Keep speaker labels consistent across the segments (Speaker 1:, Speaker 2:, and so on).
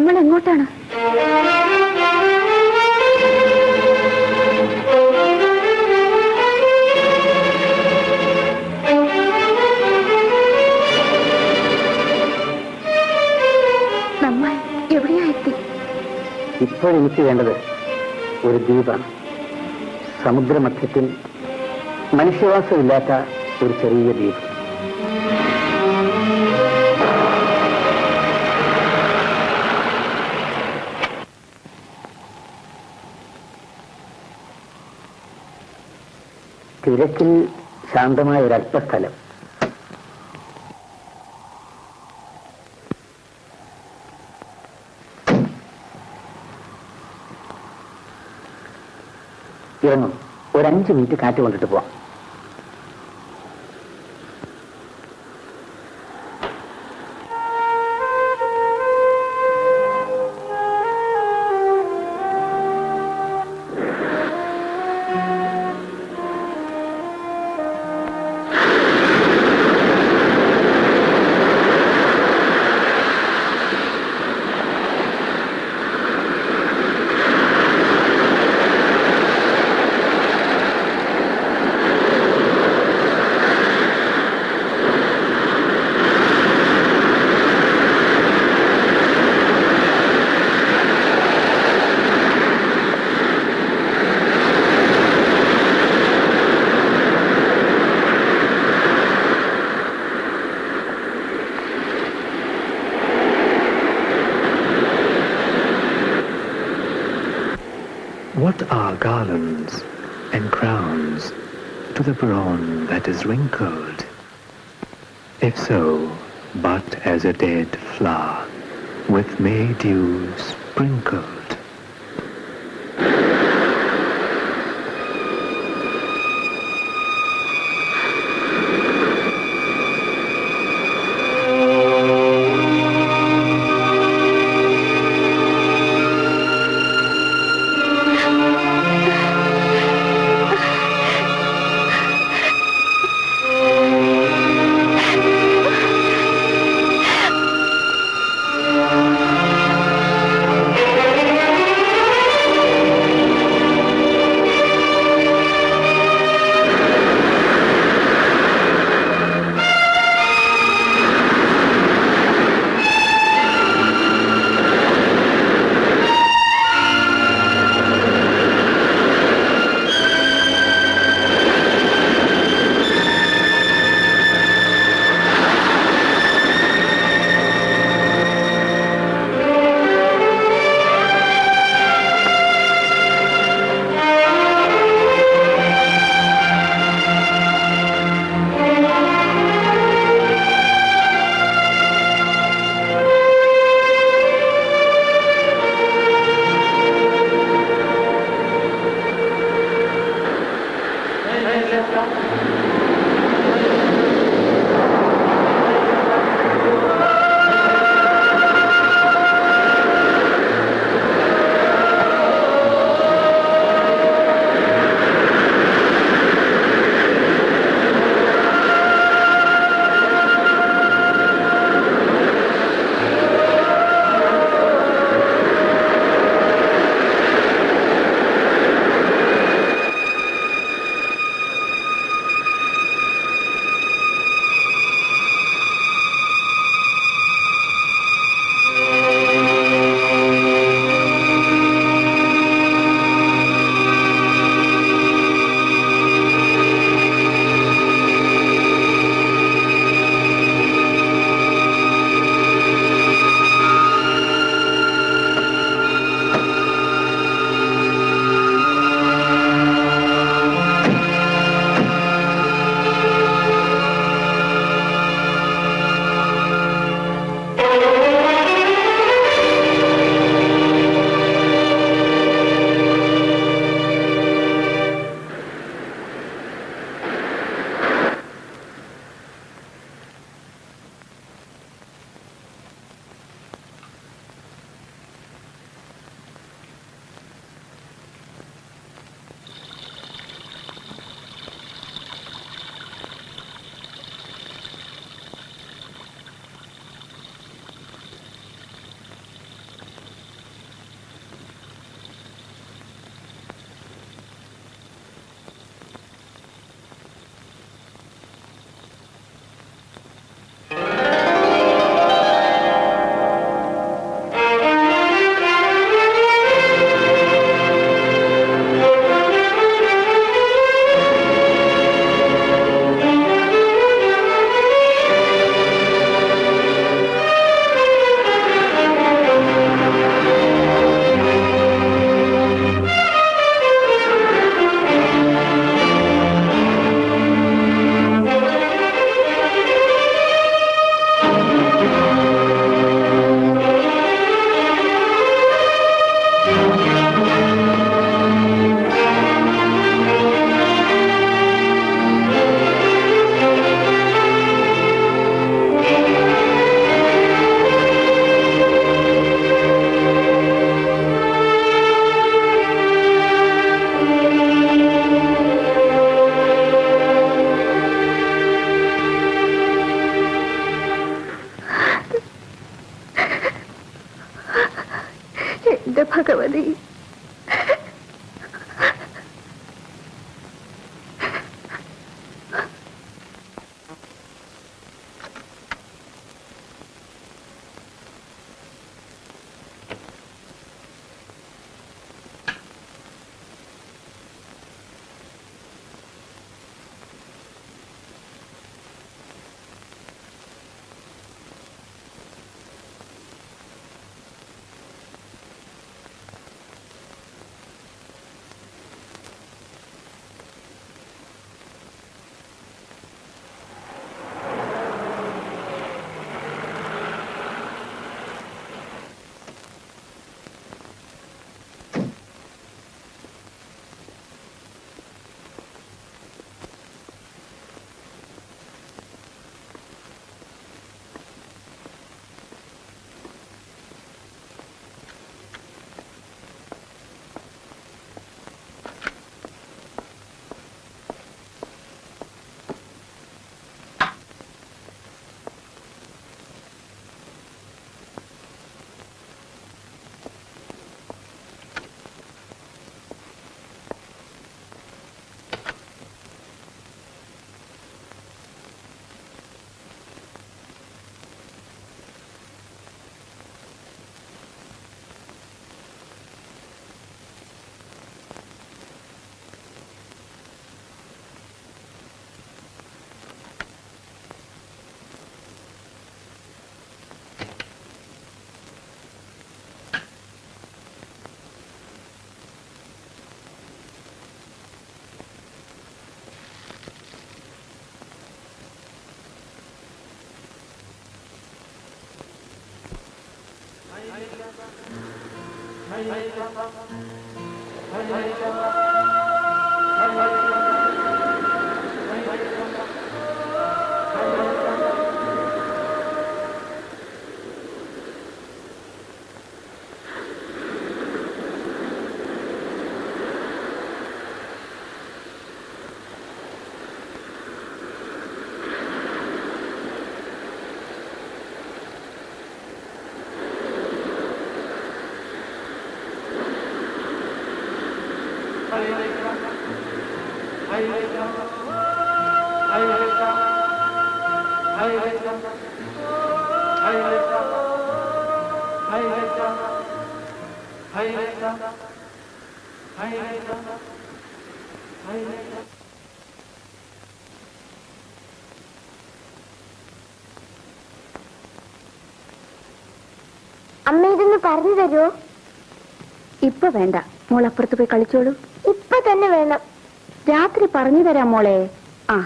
Speaker 1: നമ്മൾ എങ്ങോട്ടാണ്? നമ്മൾ എവിടെയാ എത്തി?
Speaker 2: ഇപ്പോഴെനിക്ക് വേണ്ടത് ഒരു ദ്വീപാണ്. സമുദ്രമധ്യത്തിൽ മനുഷ്യവാസമില്ലാത്ത ഒരു ചെറിയ ദ്വീപ്. തിരക്കിൽ ശാന്തമായ ഒരല്പസ്ഥലം. ഇറങ്ങും. ഒരു 5 മിനിറ്റ് കാറ്റ് കൊണ്ടിട്ട് പോവാം.
Speaker 3: What are garlands and crowns to the brawn that is wrinkled? If so, but as a dead flower with May dew sprinkled.
Speaker 1: അമ്മ ഇതൊന്ന് പറഞ്ഞു തരുമോ?
Speaker 4: ഇപ്പൊ വേണ്ട, മോൾ അപ്പുറത്ത് പോയി കളിച്ചോളൂ.
Speaker 1: ഇപ്പൊ തന്നെ വേണം.
Speaker 4: രാത്രി പറഞ്ഞു തരാം മോളെ. ആ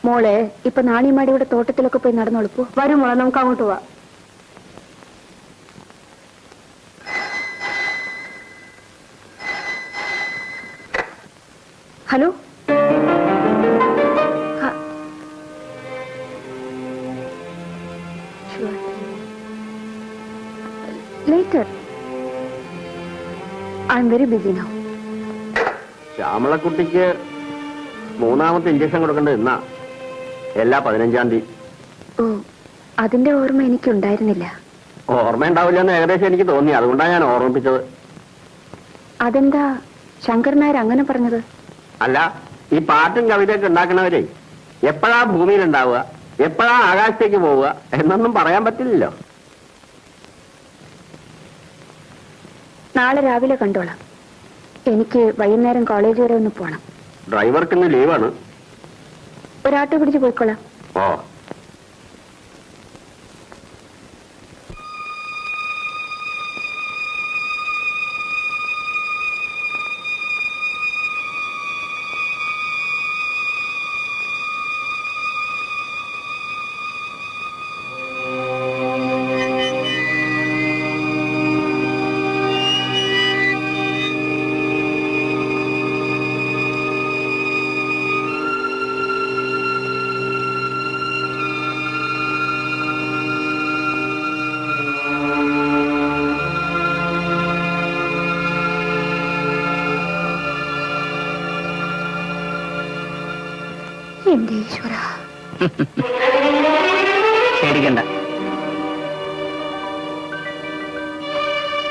Speaker 4: മോളെ ഇപ്പൊ നാണിമാടിയുടെ തോട്ടത്തിലൊക്കെ പോയി നടന്നോളൂ. വരും മോളെ, നമുക്ക് അങ്ങോട്ട് പോവാം. Hello, later. I'm very busy now.
Speaker 2: ശ്യാമളക്കുട്ടിക്ക് 3ാമത്തെ ഇഞ്ചക്ഷൻ കൊടുക്കേണ്ടത് എന്നാ? എല്ലാ 15-ാം തീയതി.
Speaker 4: ഓ, അതിന്റെ ഓർമ്മ എനിക്കുണ്ടായിരുന്നില്ല.
Speaker 2: ഓർമ്മ ഉണ്ടാവില്ലെന്ന് ഏകദേശം എനിക്ക് തോന്നി, അതുകൊണ്ടാണ് ഞാൻ ഓർമ്മിപ്പിച്ചത്.
Speaker 4: അതെന്താ ശങ്കർ നായർ അങ്ങനെ പറഞ്ഞത്?
Speaker 2: അല്ല, ഈ പാട്ടും കവിതയൊക്കെ ഉണ്ടാക്കണവരെ എപ്പോഴാ ഭൂമിയിൽ ഉണ്ടാവുക, എപ്പോഴാ ആകാശത്തേക്ക് പോവുക എന്നൊന്നും പറയാൻ പറ്റില്ലല്ലോ.
Speaker 4: നാളെ രാവിലെ കണ്ടോളാം. എനിക്ക് വൈകുന്നേരം കോളേജ് വരെ ഒന്ന് പോണം.
Speaker 2: ഡ്രൈവർക്ക് ഇന്ന് ലീവാണ്.
Speaker 4: ഒരാട്ടോ പിടിച്ച് പോയിക്കോളാം.
Speaker 2: ഓ,
Speaker 4: എന്റെ ഈശ്വര.
Speaker 2: പേടിക്കണ്ട,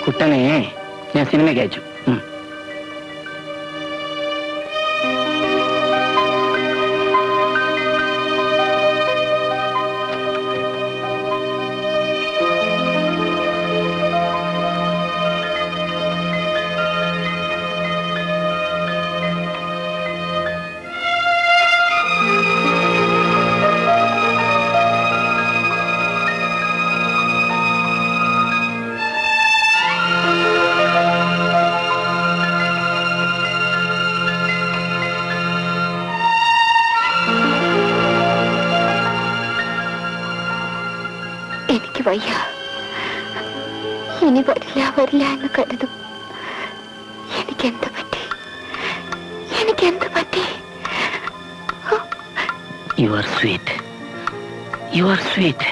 Speaker 2: കുട്ടനെ ഞാൻ സിനിമയ്ക്ക് അയച്ചു.
Speaker 4: എനിക്ക് വയ്യ. ഇനി വരില്ല വരില്ല എന്ന് കരുതും. എനിക്കെന്ത് പറ്റി? എനിക്കെന്ത് പറ്റി?
Speaker 2: You are sweet. You are sweet.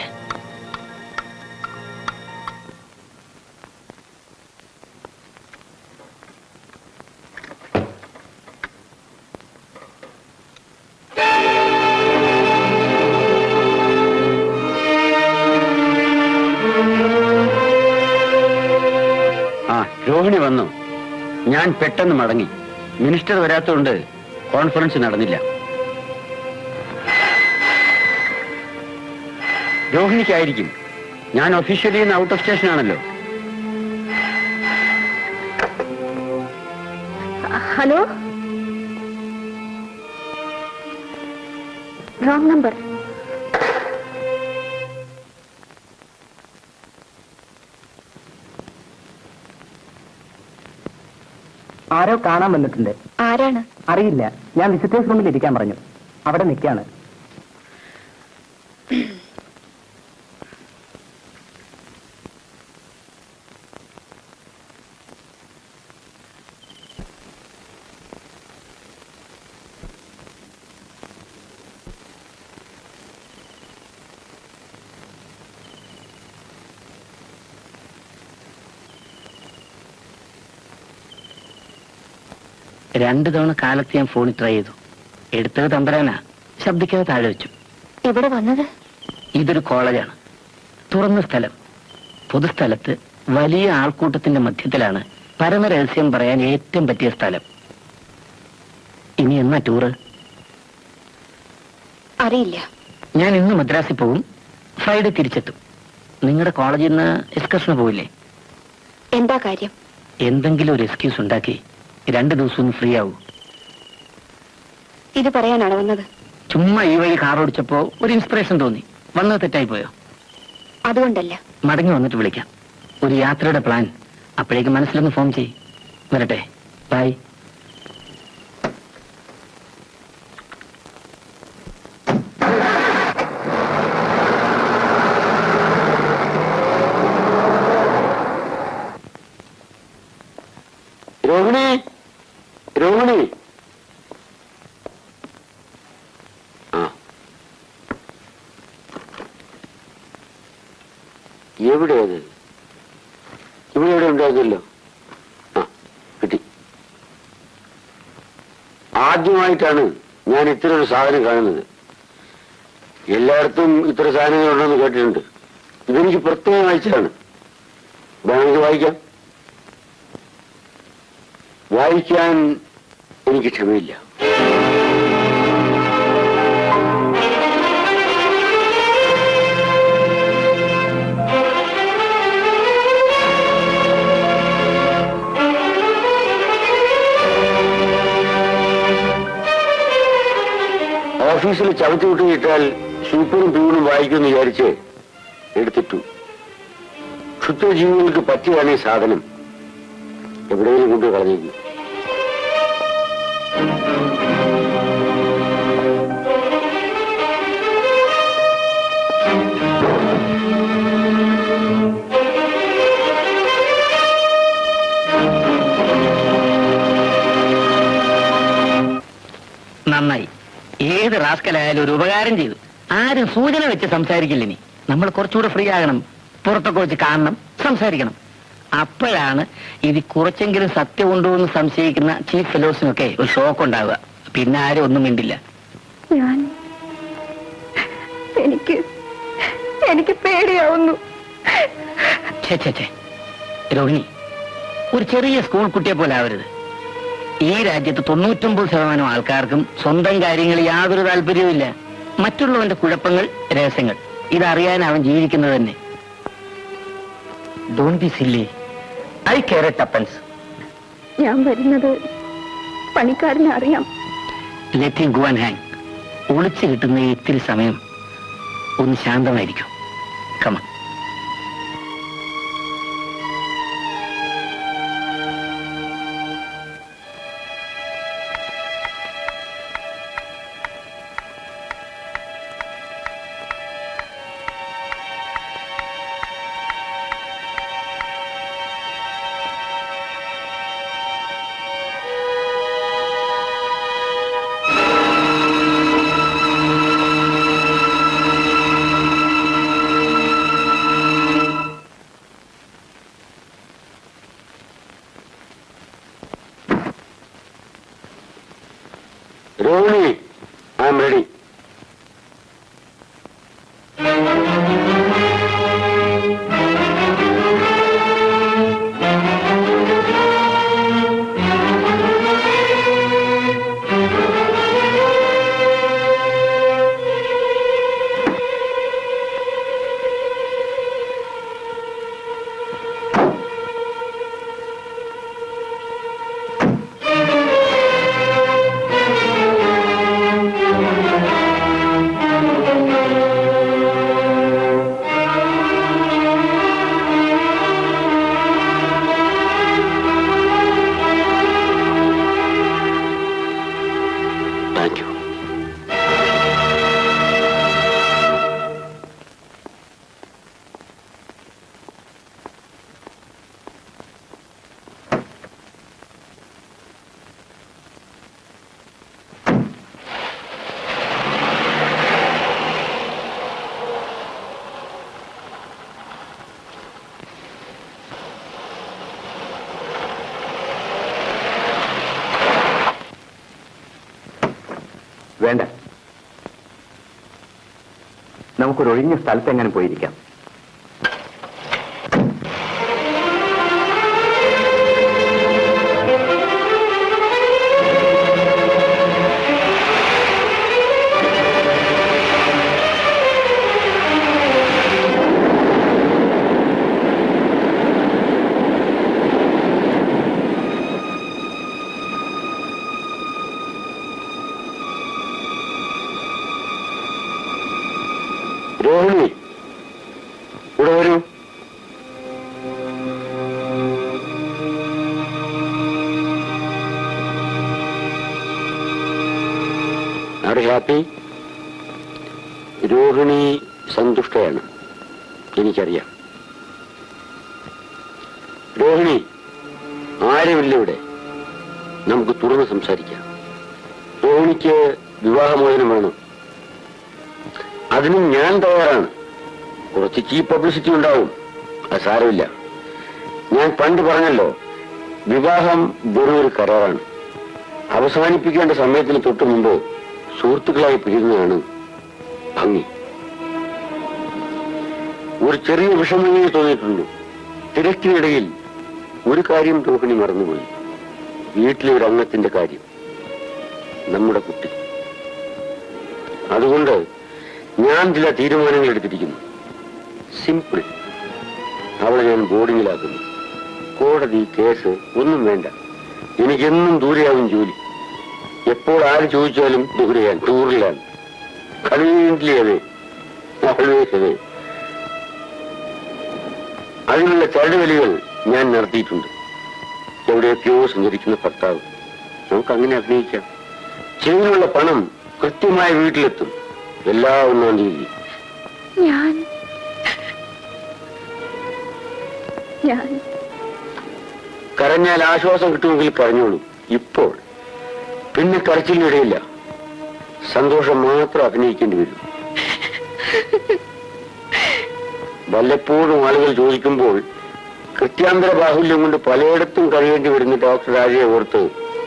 Speaker 2: Rohini വന്നു. ഞാൻ പെട്ടെന്ന് മടങ്ങി. മിനിസ്റ്റർ വരാത്തതുകൊണ്ട് കോൺഫറൻസ് നടന്നില്ല. രോഹിണിക്കായിരിക്കും. ഞാൻ ഒഫീഷ്യലി ഇന്ന് ഔട്ട് ഓഫ് സ്റ്റേഷൻ ആണല്ലോ.
Speaker 4: Hello, wrong number.
Speaker 2: ആരോ കാണാൻ വന്നിട്ടുണ്ട്.
Speaker 4: ആരാണ്?
Speaker 2: അറിയില്ല. ഞാൻ വിസിറ്റേഴ്സ് റൂമിൽ ഇരിക്കാൻ പറഞ്ഞു. അവിടെ നിൽക്കാണ്.
Speaker 5: 2 തവണ കാലത്ത് ഞാൻ ഫോണിൽ ട്രൈ ചെയ്തു. എടുത്തത് തമ്പരാനാ, ശബ്ദിക്കാതെ താഴെ വെച്ചു.
Speaker 1: ഇവിടെ വന്നത്
Speaker 5: ഇതൊരു കോളേജാണ്, തുറന്ന സ്ഥലം. പൊതുസ്ഥലത്ത് വലിയ ആൾക്കൂട്ടത്തിന്റെ മധ്യത്തിലാണ് പരമരഹസ്യം പറയാൻ ഏറ്റവും പറ്റിയ സ്ഥലം. ഇനി എന്നാ ടൂറ്?
Speaker 1: അറിയില്ല.
Speaker 5: ഞാൻ ഇന്ന് മദ്രാസിൽ പോവും, ഫ്രൈഡേ തിരിച്ചെത്തും. നിങ്ങളുടെ കോളേജിൽ നിന്ന് എക്സ്കർഷന് പോയില്ലേ?
Speaker 1: എന്താ കാര്യം?
Speaker 5: എന്തെങ്കിലും ഒരു എക്സ്ക്യൂസ് ഉണ്ടാക്കി 2 ദിവസം ഒന്ന് ഫ്രീ ആവൂ.
Speaker 1: ഇത് പറയാനാണ് വന്നത്?
Speaker 5: ചുമ്മാ ഈ വഴി കാർ ഓടിച്ചപ്പോ ഒരു ഇൻസ്പിറേഷൻ തോന്നി. വന്നത് തെറ്റായി പോയോ?
Speaker 1: അതുകൊണ്ടല്ല.
Speaker 5: മടങ്ങി വന്നിട്ട് വിളിക്കാം. ഒരു യാത്രയുടെ പ്ലാൻ. അപ്പോഴേക്ക് മനസ്സിലൊന്ന് ഫോം ചെയ്. വരട്ടെ, ബൈ.
Speaker 2: രോഹിണി, രോഹിണി. ആ, എവിടെയത്? ഇവിടെ എവിടെ ഉണ്ടായിരുന്നല്ലോ. ആ, കിട്ടി. ആദ്യമായിട്ടാണ് ഞാൻ ഇത്ര ഒരു സാധനം കാണുന്നത്. എല്ലായിടത്തും ഇത്ര സാധനങ്ങൾ ഉണ്ടെന്ന് കേട്ടിട്ടുണ്ട്. ഇതെനിക്ക് പ്രത്യേകം അയച്ചതാണ്. വേണമെങ്കിൽ വായിക്കാം. വായിക്കാൻ എനിക്ക് ക്ഷമയില്ല. ഓഫീസിൽ ചവിട്ടി വിട്ടിട്ടാൽ സൂപ്പറും പ്യൂണും വായിക്കുമെന്ന് വിചാരിച്ച് എടുത്തിട്ടു. ക്ഷുദ്രജീവികൾക്ക് പറ്റിയാണ് ഈ സാധനം. എവിടെയെങ്കിലും കൊണ്ട് കളഞ്ഞിരിക്കും.
Speaker 5: നന്നായി. ഏത് റാസ്കലായാലും ഒരു ഉപകാരം ചെയ്തു. ആരും സൂചന വെച്ച് സംസാരിക്കില്ല. ഇനി നമ്മൾ കുറച്ചുകൂടെ ഫ്രീ ആകണം. പുറത്തൊക്കെ വെച്ച് കാണണം, സംസാരിക്കണം. അപ്പോഴാണ് ഇത് കുറച്ചെങ്കിലും സത്യമുണ്ടോ എന്ന് സംശയിക്കുന്ന ചീഫ് ഫെലോസിനൊക്കെ ഒരു ഷോക്ക് ഉണ്ടാവുക. പിന്നെ ആരും ഒന്നും മിണ്ടില്ല.
Speaker 1: എനിക്ക് പേടിയാവുന്നു.
Speaker 5: രോഹിണി, ഒരു ചെറിയ സ്കൂൾ കുട്ടിയെ പോലെ ആവരുത്. ഈ രാജ്യത്ത് 99% ആൾക്കാർക്കും സ്വന്തം കാര്യങ്ങളിൽ യാതൊരു താല്പര്യവുമില്ല. മറ്റുള്ളവന്റെ കുഴപ്പങ്ങൾ, രഹസ്യങ്ങൾ ഇതറിയാൻ അവൻ ജീവിക്കുന്നത് തന്നെ. Don't be silly. I care a tuppence.
Speaker 1: ഞാൻ വരുന്നത് പണിക്കാരനെ അറിയാം.
Speaker 5: Let him go and hang. ഒളിച്ചു കിട്ടുന്ന ഇത്തിരി സമയം ഒന്ന് ശാന്തമായിരിക്കും. കമ.
Speaker 2: Rohini, I am ready. Thank you. വേണ്ട, നമുക്കൊരു ഒഴിഞ്ഞ സ്ഥലത്ത് എങ്ങനെ പോയിരിക്കാം. രോഹിണി, ഇവിടെ വരൂ. Are happy? രോഹിണി സന്തുഷ്ടയാണ്, എനിക്കറിയാം. രോഹിണി, ആരുമില്ല ഇവിടെ, നമുക്ക് തുറന്ന് സംസാരിക്കാം. രോഹിണിക്ക് വിവാഹമോചനം വേണം. അതിനും ഞാൻ തയ്യാറാണ്. കുറച്ച് ചീപ്പ് പബ്ലിസിറ്റി ഉണ്ടാവും, അത് സാരമില്ല. ഞാൻ പണ്ട് പറഞ്ഞല്ലോ, വിവാഹം വെറും ഒരു കരാറാണ്. അവസാനിപ്പിക്കേണ്ട സമയത്തിന് തൊട്ടു മുമ്പ് സുഹൃത്തുക്കളായി പിരിയുന്നതാണ് ഭംഗി. ഒരു ചെറിയ വിഷമമേ തോന്നിയിട്ടുള്ളൂ. തിരക്കിനിടയിൽ ഒരു കാര്യം രോഹിണി മറന്നുപോയി. വീട്ടിലെ ഒരു അംഗത്തിന്റെ കാര്യം, നമ്മുടെ കുട്ടി. അതുകൊണ്ട് ഞാൻ ചില തീരുമാനങ്ങൾ എടുത്തിരിക്കുന്നു. സിമ്പിൾ. അവളെ ഞാൻ ബോർഡിങ്ങിലാക്കുന്നു. കോടതി, കേസ് ഒന്നും വേണ്ട. എനിക്കെന്നും ദൂരെയാകും ജോലി. എപ്പോൾ ആര് ചോദിച്ചാലും ദൂരെയാണ്, ടൂറിലാണ്. കൺവീനിയന്റ്ലി അതെ, ഓൾവേസ് അതെ. അതിനുള്ള ചരടുവലികൾ ഞാൻ നടത്തിയിട്ടുണ്ട്. എവിടെയൊക്കെയോ സഞ്ചരിക്കുന്ന ഭർത്താവ്. നമുക്ക് അങ്ങനെ അഭിനയിക്കാം. ചെലവിനുള്ള പണം കൃത്യമായ വീട്ടിലെത്തും. എല്ലാ 1-ാം തീയതി. കരഞ്ഞാൽ ആശ്വാസം കിട്ടുമെങ്കിൽ കരഞ്ഞോളൂ ഇപ്പോൾ. പിന്നെ കരച്ചിലിനിടയില്ല. സന്തോഷം മാത്രം അഭിനയിക്കേണ്ടി വരും. വല്ലപ്പോഴും ആളുകൾ ചോദിക്കുമ്പോൾ കൃത്യാന്തര ബാഹുല്യം കൊണ്ട് പലയിടത്തും കഴിയേണ്ടി വരുന്ന ഡോക്ടർ രാജയെ ഓർത്ത്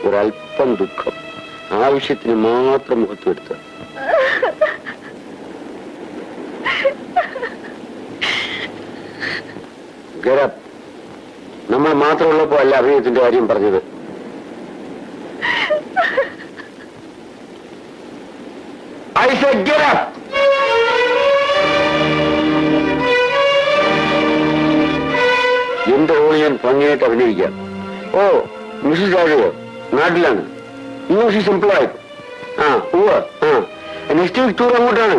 Speaker 2: ഒരല്പം ദുഃഖം. ആവശ്യത്തിന് മാത്രം മുഖത്ത് വരുത്തുക. ഗരബ്, നമ്മൾ മാത്രമുള്ളപ്പോ അല്ല അഭിനയത്തിന്റെ കാര്യം പറഞ്ഞത്. I said get up! എന്റെ റോൾ ഞാൻ ഭംഗിയായിട്ട് അഭിനയിക്കാം. ഓ, മിസ്സസ് രാജയോ നാട്ടിലാണ്. She's employed. Next week tour അങ്ങോട്ടാണ്.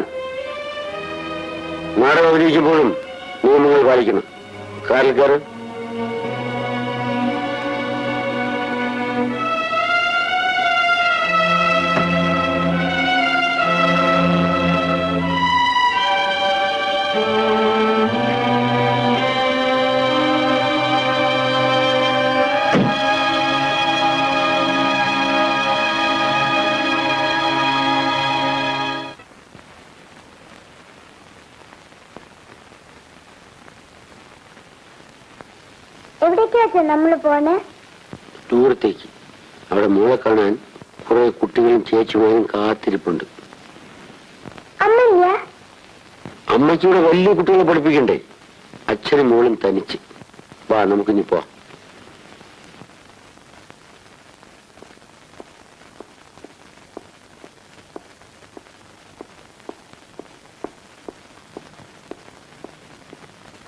Speaker 2: നാടകം അഭിനയിക്കുമ്പോഴും നിയമങ്ങൾ പാലിക്കണം. കാറിൽ കയറ്.
Speaker 4: എവിടേക്കാ നമ്മള് പോണേ?
Speaker 2: ദൂരത്തേക്ക്. അവിടെ മോളെ കാണാൻ കുറെ കുട്ടികളും ചേച്ചിമാരും കാത്തിരിപ്പുണ്ട്.
Speaker 4: അമ്മയ്യ?
Speaker 2: അമ്മയ്ക്കൂടെ വലിയ കുട്ടികളെ പഠിപ്പിക്കണ്ടേ? അച്ഛനും മോളും തനിച്ച്. വാ, നമുക്കിനി പോവാം.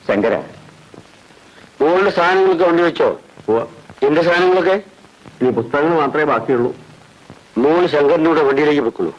Speaker 2: ശങ്കര, മോളുടെ സാധനങ്ങളൊക്കെ വണ്ടി വെച്ചോ? എന്റെ സാധനങ്ങളൊക്കെ? ഇനി പുസ്തകങ്ങൾ മാത്രമേ ബാക്കിയുള്ളൂ. മോള് ശങ്കറിന്റെ കൂടെ വണ്ടിയിലേക്ക് വെക്കുള്ളൂ.